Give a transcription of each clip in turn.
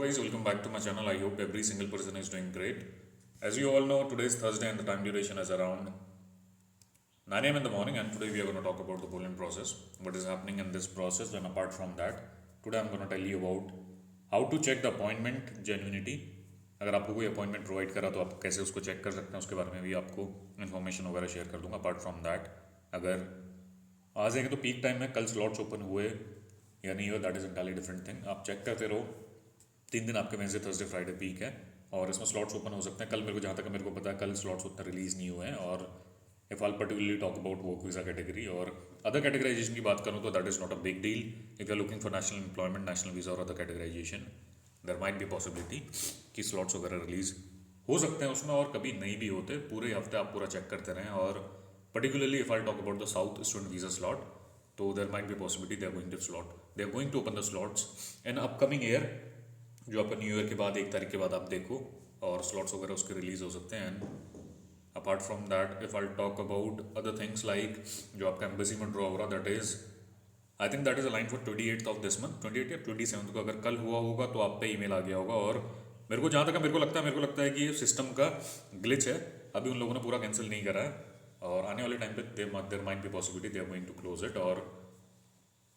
guys, welcome back to my channel. I hope every single person is doing great. As you all know, today is Thursday and the time duration is around 9 a.m. in the morning, and today we are going to talk about the polling process, what is happening in this process. And apart from that, today I'm going to tell you about how to check the appointment genuinity. अगर आपको कोई appointment provide करा तो आप कैसे उसको check कर सकते हैं, उसके बारे में भी आपको इन्फॉर्मेशन वगैरह शेयर कर दूंगा. अपार्ट फ्रॉम दैट, अगर आ जाएंगे तो पीक टाइम में कल स्लॉट्स ओपन हुए या नहीं हुए, that is entirely different thing. आप चेक करते रहो. 3 दिन आपके वेंसडे थर्सडे फ्राइडे पीक है और इसमें स्लॉट्स ओपन हो सकते हैं. कल मेरे को जहाँ तक मेरे को पता है कल स्लॉट्स उतना रिलीज़ नहीं हुए हैं. और if I'll particularly talk about work visa category और अदर कैटेगराइजेशन की बात करूँ तो that is not a big deal. If you are looking for national employment, national visa और other categorisation, there might be possibility कि slots वगैरह release हो सकते हैं उसमें, और कभी नहीं भी होते. पूरे हफ्ते आप पूरा चेक करते रहें. और particularly if I talk about the south student visa slot, तो there might be possibility they are going to open the slots in upcoming year. जो आपका न्यू ईयर के बाद 1 तारीख के बाद आप देखो, और स्लॉट्स वगैरह उसके रिलीज़ हो सकते हैं. And apart from that, if I talk about other things like जो आपका एम्बेसी में ड्रॉ हो रहा, that is I think that is align for 28th of this month, 28 या 27 को. अगर कल हुआ होगा तो आप पे ईमेल आ गया होगा. और मेरे को जहाँ तक मेरे को लगता है कि ये सिस्टम का ग्लिच है. अभी उन लोगों ने पूरा कैंसिल नहीं करा है, और आने वाले टाइम पे there might be possibility they are going to close it. और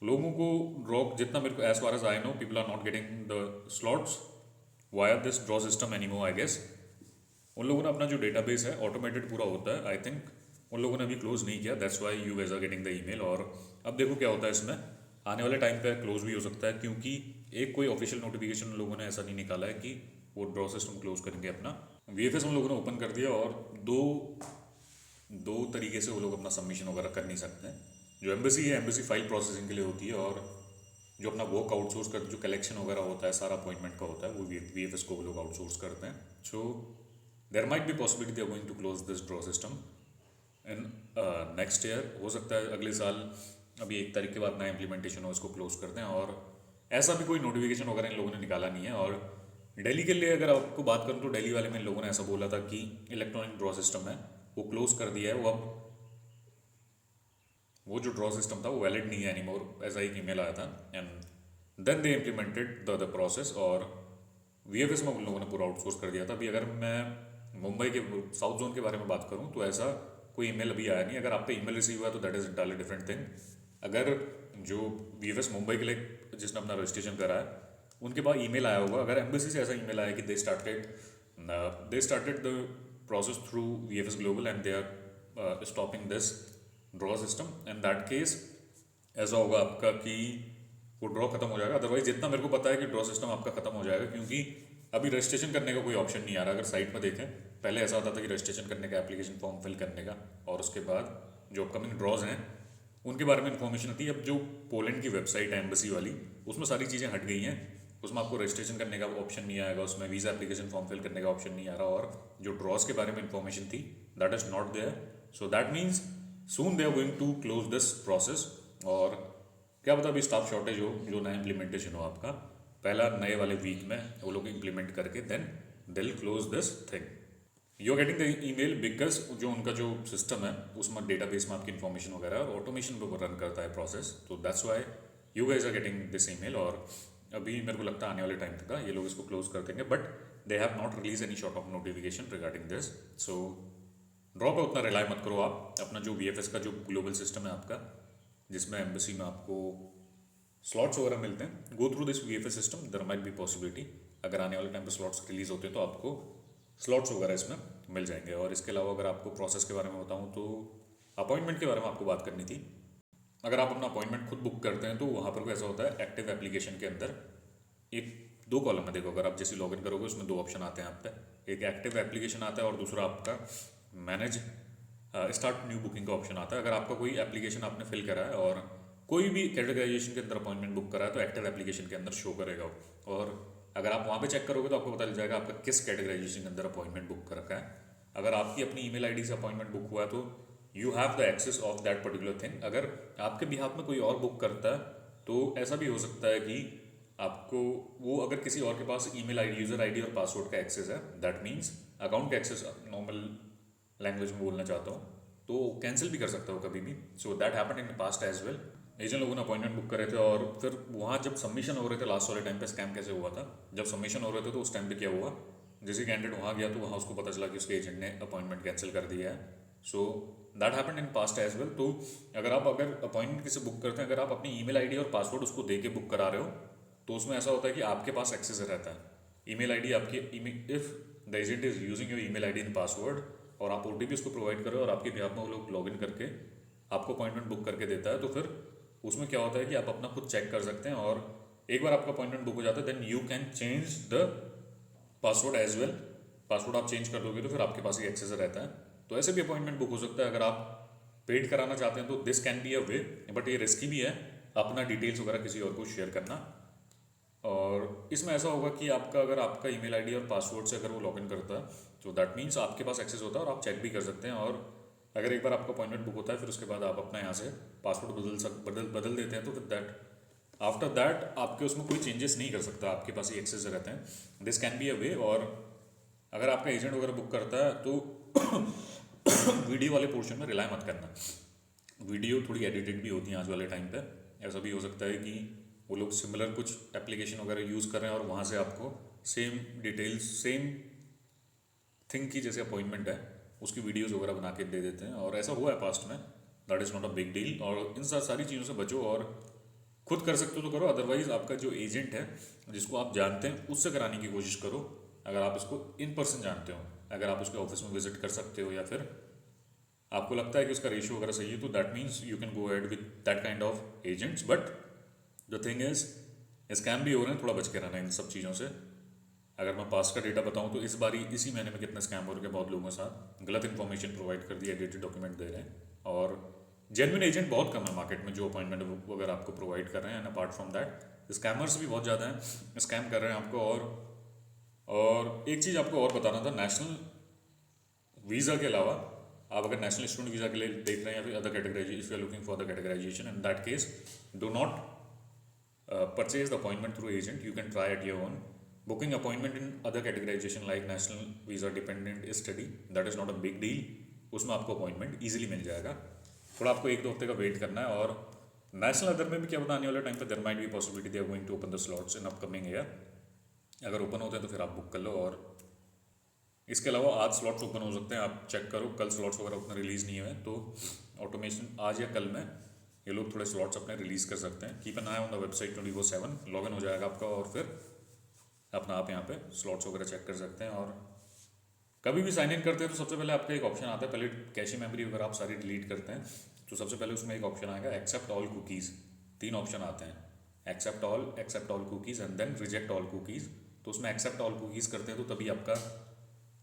लोगों को ड्रॉ, जितना मेरे को as far as I know, people are not getting the slots via this draw system anymore. I guess उन लोगों ने अपना जो डेटाबेस है ऑटोमेटेड पूरा होता है, आई थिंक उन लोगों ने अभी क्लोज नहीं किया. That's why you guys are getting the email. और अब देखो क्या होता है इसमें. आने वाले टाइम पे क्लोज भी हो सकता है, क्योंकि एक कोई ऑफिशियल नोटिफिकेशन उन लोगों ने ऐसा नहीं निकाला है कि वो ड्रॉ सिस्टम क्लोज करेंगे अपना. वीएफएस उन लोगों ने ओपन कर दिया, और दो तरीके से वो लोग अपना सबमिशन वगैरह कर नहीं सकते हैं. जो एम्बेसी है, एम्बेसी फाइल प्रोसेसिंग के लिए होती है, और जो अपना वर्क आउटसोर्स कर, जो कलेक्शन वगैरह होता है सारा अपॉइंटमेंट का होता है, वो वीएफएस को वो लोग आउटसोर्स करते हैं. So there might be possibility they are going to close this draw system in next year. हो सकता है अगले साल अभी 1 तारीख के बाद नया इम्प्लीमेंटेशन हो, इसको क्लोज कर दें. और ऐसा भी कोई नोटिफिकेशन वगैरह इन लोगों ने निकाला नहीं है. और दिल्ली के लिए अगर आपको बात करूँ तो दिल्ली वाले में इन लोगों ने ऐसा बोला था कि इलेक्ट्रॉनिक ड्रॉ सिस्टम है वो क्लोज कर दिया है. वो अब वो जो ड्रॉ सिस्टम था वो वैलिड नहीं है एनीमोर, ऐसा एक ईमेल आया था. And then they implemented the process, और वीएफएस में उन लोगों ने पूरा आउटसोर्स कर दिया था. अभी अगर मैं मुंबई के साउथ जोन के बारे में बात करूँ तो ऐसा कोई ईमेल अभी आया नहीं. अगर आप पे ईमेल रिसीव हुआ तो that is entirely different thing. अगर जो वीएफएस मुंबई के लिए जिसने अपना रजिस्ट्रेशन करा है उनके पास ईमेल आया होगा, अगर एम्बेसी से ऐसा ईमेल आया कि they started the process through VFS global and they are stopping this draw system, in that case ऐसा होगा आपका कि वो ड्रॉ खत्म हो जाएगा. अदरवाइज जितना मेरे को पता है कि ड्रॉ सिस्टम आपका खत्म हो जाएगा, क्योंकि अभी रजिस्ट्रेशन करने का कोई ऑप्शन नहीं आ रहा. अगर साइट में देखें, पहले ऐसा होता था कि रजिस्ट्रेशन करने का, एप्लीकेशन फॉर्म फिल करने का, और उसके बाद जो अपकमिंग ड्रॉज हैं उनके बारे में इन्फॉर्मेशन आती है. अब जो पोलैंड की वेबसाइट है एम्बेसी वाली, उसमें सारी चीज़ें हट गई हैं. उसमें आपको रजिस्ट्रेशन करने का ऑप्शन नहीं आएगा, उसमें वीज़ा एप्लीकेशन फॉर्म फिल करने का ऑप्शन नहीं आ रहा, और जो ड्रॉज के बारे में इन्फॉर्मेशन थी that is not there. So that means soon they are going to close this process. और क्या पता अभी स्टाफ शॉर्टेज हो, जो नया इम्प्लीमेंटेशन हो आपका पहला नए वाले वीक में वो लोग इम्प्लीमेंट करके then they will close this thing. You are getting the email because जो उनका जो सिस्टम है उसमें डेटाबेस में आपकी इन्फॉर्मेशन वगैरह और ऑटोमेशन पे रन करता है प्रोसेस. तो that's why you guys are getting this email. और अभी मेरे को लगता है आने वाले टाइम तक ये लोग इसको क्लोज कर देंगे, but they have not release any short of notification regarding this. So draw पे उतना रिलाई मत करो आप. अपना जो वीएफएस का जो ग्लोबल सिस्टम है आपका, जिसमें एम्बेसी में आपको स्लॉट्स वगैरह मिलते हैं, go through this VFS system. There might be possibility अगर आने वाले टाइम पे स्लॉट्स रिलीज होते हैं तो आपको स्लॉट्स वगैरह इसमें मिल जाएंगे. और इसके अलावा अगर आपको प्रोसेस के बारे में बताऊँ तो अपॉइंटमेंट के बारे में आपको बात करनी थी. अगर आप अपना अपॉइंटमेंट खुद बुक करते हैं तो वहाँ पर कैसा होता है, एक्टिव एप्लीकेशन के अंदर एक 2 कॉलम में देखो. अगर आप जैसे लॉगिन करोगे उसमें 2 ऑप्शन आते हैं आप पे. एक एक्टिव एप्लीकेशन आता है और दूसरा आपका मैनेज स्टार्ट न्यू बुकिंग का ऑप्शन आता है. अगर आपका कोई एप्लीकेशन आपने फिल करा है और कोई भी कैटेगराइजेशन के अंदर अपॉइंटमेंट बुक करा है तो एक्टिव एप्लीकेशन के अंदर शो करेगा. और अगर आप वहाँ पे चेक करोगे तो आपको पता चल जाएगा आपका किस कैटेगराइजेशन के अंदर अपॉइंटमेंट बुक कर रखा है. अगर आपकी अपनी ईमेल आईडी से अपॉइंटमेंट बुक हुआ है तो you have the access of that particular thing. अगर आपके बिहाफ में कोई और बुक करता है तो ऐसा भी हो सकता है कि आपको वो, अगर किसी और के पास ईमेल आईडी, यूज़र आईडी और पासवर्ड का एक्सेस है, दैट मीन्स अकाउंट का एक्सेस, नॉर्मल लैंग्वेज में बोलना चाहता हूँ, तो कैंसिल भी कर सकता हो कभी भी. So that happened in the past as well. Agent लोगों ने अपॉइंटमेंट बुक करे थे और फिर वहाँ जब सबमिशन हो रहे थे लास्ट वाले टाइम पे स्कैम कैसे हुआ था, जब सबमिशन हो रहे थे तो उस टाइम पे क्या हुआ, जैसे कैंडिडेट वहाँ गया तो वहाँ उसको पता चला कि उसके एजेंट ने अपॉइंटमेंट कैंसिल कर दिया है। So that happened in past as well. तो अगर अपॉइंटमेंट किसी बुक करते हैं, अगर आप अपनी ईमेल आईडी और पासवर्ड उसको दे के बुक करा रहे हो तो उसमें ऐसा होता है कि आपके पास एक्सेस रहता है। ईमेल आईडी आपकी, if the agent is using your email ID in password और आप ओटीपी उसको प्रोवाइड करो और आपके बिहाफ में वो लोग लॉगिन करके आपको अपॉइंटमेंट बुक करके देता है, तो फिर उसमें क्या होता है कि आप अपना खुद चेक कर सकते हैं और एक बार आपका अपॉइंटमेंट बुक हो जाता है then you can change the password as well. Password आप चेंज कर दोगे तो फिर आपके पास ही एक्सेस रहता है। तो ऐसे भी अपॉइंटमेंट बुक हो सकता है। अगर आप पेड कराना चाहते हैं तो this can be a way, but ये रिस्की भी है अपना डिटेल्स वगैरह किसी और को शेयर करना। और इसमें ऐसा होगा कि आपका, अगर आपका ईमेल आईडी और पासवर्ड से अगर वो लॉगिन करता है तो दैट मीन्स आपके पास एक्सेस होता है और आप चेक भी कर सकते हैं। और अगर एक बार आपका अपॉइंटमेंट बुक होता है फिर उसके बाद आप अपना यहाँ से पासवर्ड बदल देते हैं तो फिर दैट आफ्टर दैट आपके उसमें कोई चेंजेस नहीं कर सकता, आपके पास ही एक्सेस रहते हैं। दिस कैन बी अ वे। और अगर आपका एजेंट वगैरह बुक करता है तो वीडियो वाले पोर्शन में रिलाई मत करना। वीडियो थोड़ी एडिटेड भी होती है आज वाले टाइम पे। ऐसा भी हो सकता है कि वो लोग सिमिलर कुछ एप्लीकेशन वगैरह यूज़ कर रहे हैं और वहाँ से आपको सेम डिटेल्स, सेम थिंग की जैसे अपॉइंटमेंट है उसकी वीडियोस वगैरह बना के दे देते हैं। और ऐसा हुआ है पास्ट में। That is not a big deal. और इन सारी चीज़ों से बचो और खुद कर सकते हो तो करो, अदरवाइज आपका जो एजेंट है जिसको आप जानते हैं उससे कराने की कोशिश करो। अगर आप इसको इन पर्सन जानते हो, अगर आप उसके ऑफिस में विजिट कर सकते हो या फिर आपको लगता है कि उसका रेशियो वगैरह सही है तो that means you can go ahead with that kind of agents. But the thing is scam भी हो रहे हैं, थोड़ा बच के रहना इन सब चीज़ों से। अगर मैं पास का डेटा बताऊं तो इस बारी इसी महीने में कितने स्कैम हो रहे हैं बहुत लोगों के साथ, गलत इन्फॉर्मेशन प्रोवाइड कर दी, एडिटेड डॉक्यूमेंट दे रहे हैं। और जेन्युइन एजेंट बहुत कम है मार्केट में जो अपॉइंटमेंट वगैरह आपको प्रोवाइड कर रहे हैं। And apart from that scammers भी बहुत ज़्यादा हैं, स्कैम कर रहे हैं आपको। और एक चीज़ आपको और बताना था, नेशनल वीज़ा के अलावा आप अगर नेशनल स्टूडेंट वीज़ा के लिए देख रहे हैं या फिर other categorization, if you are looking for the categorization, in that case do not purchase the appointment through agent. You can try at your own. Booking appointment in other categorization like national visa dependent study, that is not a big deal. उसमें आपको appointment easily मिल जाएगा। थोड़ा आपको 1-2 हफ्ते का wait करना है। और नेशनल अदर में भी क्या बताने वाले टाइम पे there might be possibility they are going to open the slots in upcoming year. अगर ओपन होते हैं तो फिर आप बुक कर लो। और इसके अलावा आज स्लॉट्स ओपन हो सकते हैं, आप चेक करो। कल स्लॉट्स वगैरह उतना रिलीज़ नहीं हुए तो ऑटोमेशन आज या कल में ये लोग थोड़े स्लॉट्स अपने रिलीज़ कर सकते हैं। Keep an eye on the website 24/7, login हो जाएगा आपका और फिर अपना आप यहाँ पे स्लॉट्स वगैरह चेक कर सकते हैं। और कभी भी साइन इन करते हैं तो सबसे पहले आपका एक ऑप्शन आता है, पहले कैशे मेमोरी वगैरह आप सारी डिलीट करते हैं तो सबसे पहले उसमें एक ऑप्शन आएगा एक्सेप्ट ऑल कुकीज़। 3 ऑप्शन आते हैं, accept all cookies and then reject all cookies. तो उसमें एक्सेप्ट ऑल कुकीज़ करते हैं तो तभी आपका,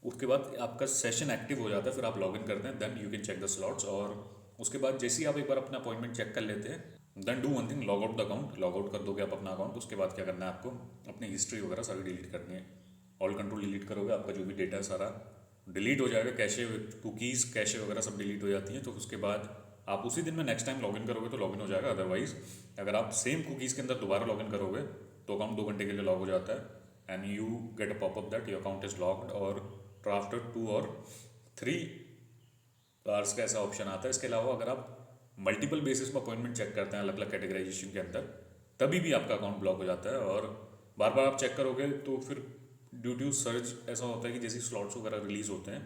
उसके बाद आपका सेशन एक्टिव हो जाता है, फिर आप लॉगिन करते हैं, then you can check the slots. और उसके बाद जैसे ही आप एक बार अपना अपॉइंटमेंट चेक कर लेते हैं then do one thing, log out the account. Log out कर दोगे आप अपना अकाउंट, उसके बाद क्या करना है आपको, अपनी हिस्ट्री वगैरह सारी डिलीट करनी है। ऑल कंट्रोल डिलीट करोगे, आपका जो भी डेटा है सारा डिलीट हो जाएगा। कैशे कुकीज़ कैशे वगैरह सब डिलीट हो जाती हैं। तो उसके बाद आप उसी दिन में नेक्स्ट टाइम लॉगिन करोगे तो लॉगिन हो जाएगा। अदरवाइज अगर आप सेम कुकीज़ के अंदर दोबारा लॉगिन करोगे तो अकाउंट 2 घंटे के लिए लॉग हो जाता है and you get a popup that your account is logged. और आफ्टर 2 और 3 आवर्स का ऐसा ऑप्शन आता है। इसके अलावा अगर आप मल्टीपल बेसिस पर अपॉइंटमेंट चेक करते हैं अलग अलग कैटेगराइजेशन के अंदर, तभी भी आपका अकाउंट ब्लॉक हो जाता है। और बार बार आप चेक करोगे तो फिर ड्यू टू सर्च ऐसा होता है कि जैसे स्लॉट्स वगैरह रिलीज होते हैं,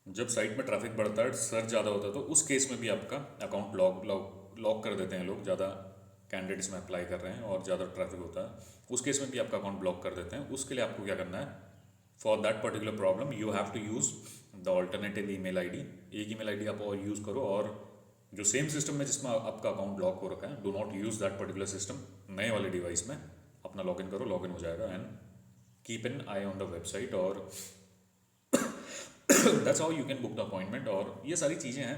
जब साइट में ट्रैफिक बढ़ता है, सर्च ज़्यादा होता है, तो उस केस में भी आपका अकाउंट लॉक कर देते हैं लोग। ज़्यादा कैंडिडेट्स में अप्लाई कर रहे हैं और ज़्यादा ट्रैफिक होता है, उस केस में भी आपका अकाउंट ब्लॉक कर देते हैं। उसके लिए आपको क्या करना है, for that particular problem you have to use the alternative email ID. एक ईमेल आईडी आप और यूज़ करो और जो सेम सिस्टम में जिसमें आपका अकाउंट ब्लॉक हो रखा है, do not use that particular system. नए वाले डिवाइस में अपना लॉगिन करो, लॉगिन हो जाएगा। And keep an eye on the website और that's how you can book the appointment. और ये सारी चीज़ें हैं,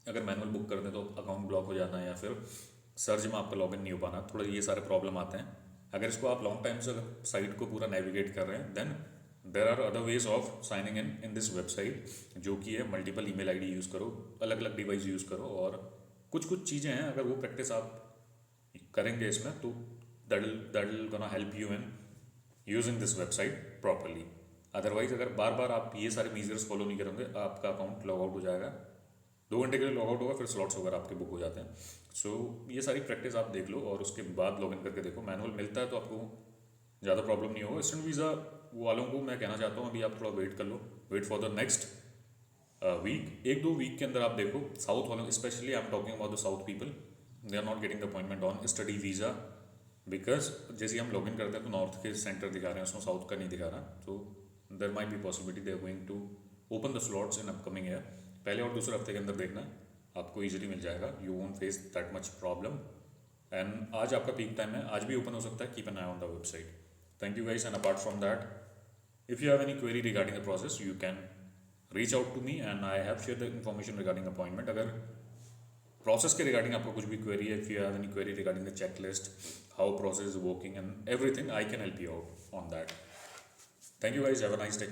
अगर मैनुअल बुक कर दें तो अकाउंट ब्लॉक हो जाना या फिर सर्च में आपका लॉगिन नहीं हो पाना, थोड़ा ये सारे प्रॉब्लम आते हैं। अगर इसको आप लॉन्ग टाइम से साइट को पूरा नेविगेट कर रहे हैं then there are other ways of signing in this website, जो कि है मल्टीपल ईमेल आईडी यूज़ करो, अलग अलग डिवाइस यूज़ करो। और कुछ चीज़ें हैं, अगर वो प्रैक्टिस आप करेंगे इसमें तो that will gonna help you in using this website properly. Otherwise अगर बार बार आप ये सारे मीजर्स फॉलो नहीं करेंगे आपका अकाउंट लॉग आउट हो जाएगा 2 घंटे के लिए लॉग आउट होगा, फिर स्लॉट्स वगैरह आपके बुक हो जाते हैं। सो ये सारी प्रैक्टिस आप देख लो और उसके बाद लॉग इन करके देखो। मैनुअल मिलता है तो आपको ज़्यादा प्रॉब्लम नहीं होगा। स्टूडेंट वीज़ा वालों को मैं कहना चाहता हूँ अभी आप थोड़ा वेट कर लो, wait for the next week. 1-2 week के अंदर आप देखो साउथ वालों, specially I am talking about the south people, they are not getting the appointment on study visa, because जैसे हम लॉग इन करते हैं तो नॉर्थ के सेंटर दिखा रहे हैं, उसमें साउथ का नहीं दिखा रहा। तो there might be possibility they are going to open the slots in upcoming year. पहले और दूसरे हफ्ते के अंदर देखना, आपको ईजिली मिल जाएगा, you won't face that much problem. And आज आपका पीक टाइम है, आज भी ओपन हो सकता है, keep an eye on the website. Thank you guys, and apart from that if you have any query regarding the process you can reach out to me and I have shared the information regarding appointment। अगर process के regarding आपको कुछ भी query है, if you have any query regarding the checklist, how process is working and everything, I can help you out on that। Thank you guys, have a nice day।